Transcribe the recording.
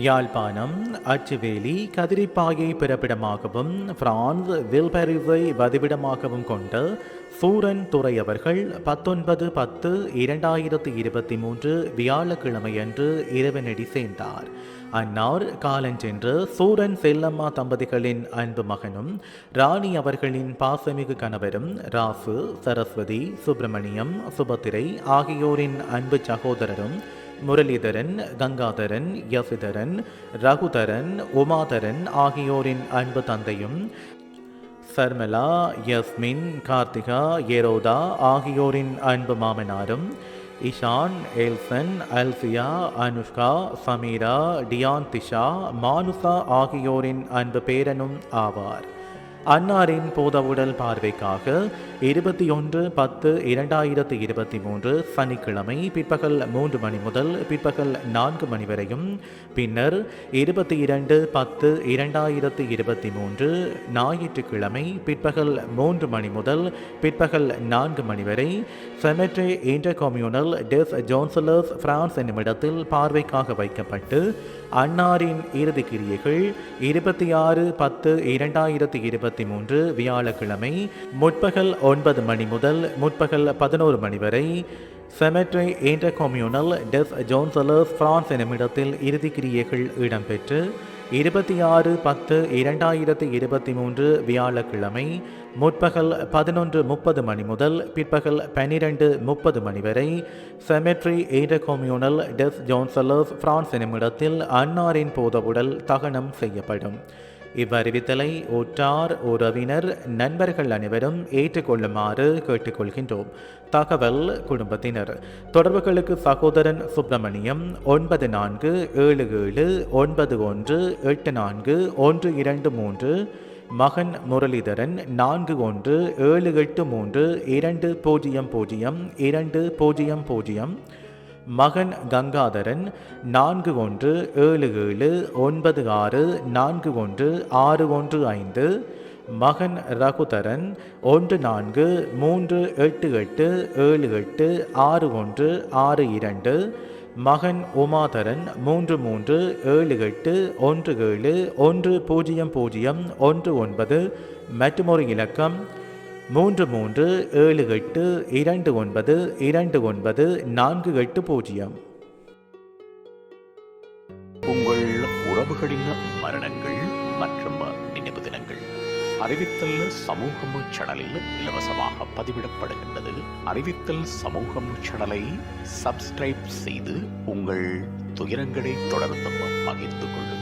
யாழ்ப்பாணம் அச்சுவேலி கதிரிப்பாயை பிறப்பிடமாகவும் France வில்பரிஸை வதிவிடமாகவும் கொண்ட சூரன் துறை அவர்கள் 19/10/2023 வியாழக்கிழமையன்று இரவனடி சேர்ந்தார். அன்னார் காலஞ்சென்று சூரன் செல்லம்மா தம்பதிகளின் அன்பு மகனும் ராணி அவர்களின் பாசமிகு கணவரும் ராசு, சரஸ்வதி, சுப்பிரமணியம், சுபத்திரை ஆகியோரின் அன்பு சகோதரரும் முரளிதரன், கங்காதரன், யசிதரன், ரகுதரன், உமாதரன் ஆகியோரின் அன்பு தந்தையும் சர்மலா, யஸ்மின், கார்த்திகா, ஏரோதா ஆகியோரின் அன்பு மாமனாரும் இஷான், எல்சன், அல்சியா, அனுஷ்கா, சமீரா, டியான்திஷா, மானுசா ஆகியோரின் அன்பு பேரனும் ஆவார். அன்னாரின் பூதவுடல் பார்வைக்காக 21/10/2023 சனிக்கிழமை பிற்பகல் 3 மணி முதல் பிற்பகல் 4 மணி வரையும், பின்னர் 22/10/2023 ஞாயிற்றுக்கிழமை பிற்பகல் 3 மணி முதல் பிற்பகல் 4 மணி வரை செமெட்ரி இன்டர்கம்யூனல் டெஸ் ஜோன்சலர்ஸ் பிரான்ஸ் என்னுமிடத்தில் பார்வைக்காக வைக்கப்பட்டு அன்னாரின் இறுதி கிரியைகள் 26/10/2023 வியாழக்கிழமை முற்பகல் 9 மணி முதல் முற்பகல் 11 மணி வரை செமெட்ரி இன்டர்கம்யூனல் டெஸ் ஜோன்சலர்ஸ் பிரான்ஸ் என்னுமிடத்தில் இறுதி கிரியைகள் இடம்பெற்று 26/10/2023 வியாழக்கிழமை முற்பகல் 11:30 மணி முதல் பிற்பகல் 12:30 மணி வரை செமெட்ரி இன்டர்கம்யூனல் டெஸ் ஜோன்சலர்ஸ் பிரான்ஸ் என்னுமிடத்தில் அன்னாரின் பூதவுடல் தகனம் செய்யப்படும். இவ்வறிவித்தலை உற்றார், உறவினர், நண்பர்கள் அனைவரும் ஏற்றுக்கொள்ளுமாறு கேட்டுக்கொள்கின்றோம். தகவல் குடும்பத்தினர். தொடர்புகளுக்கு சகோதரன் சுப்பிரமணியம் 947791841223, மகன் முரளிதரன் 417832002000, மகன் கங்காதரன் 417796416115, மகன் ரகுதரன் 1438878616, மகன் உமாதரன் 3378171019 மற்றுமொரு இலக்கம் 3378292948. உங்கள் உறவுகளின் மரணங்கள் மற்றும் நினைவு தினங்கள் அறிவித்தல் சமூகம் சேனலில் இலவசமாக பதிவிடப்படுகின்றது. அறிவித்தல் சமூகம் சேனலை சப்ஸ்கிரைப் செய்து உங்கள் துயரங்களை தொடர்ந்து பகிர்ந்து கொள்ளுங்கள்.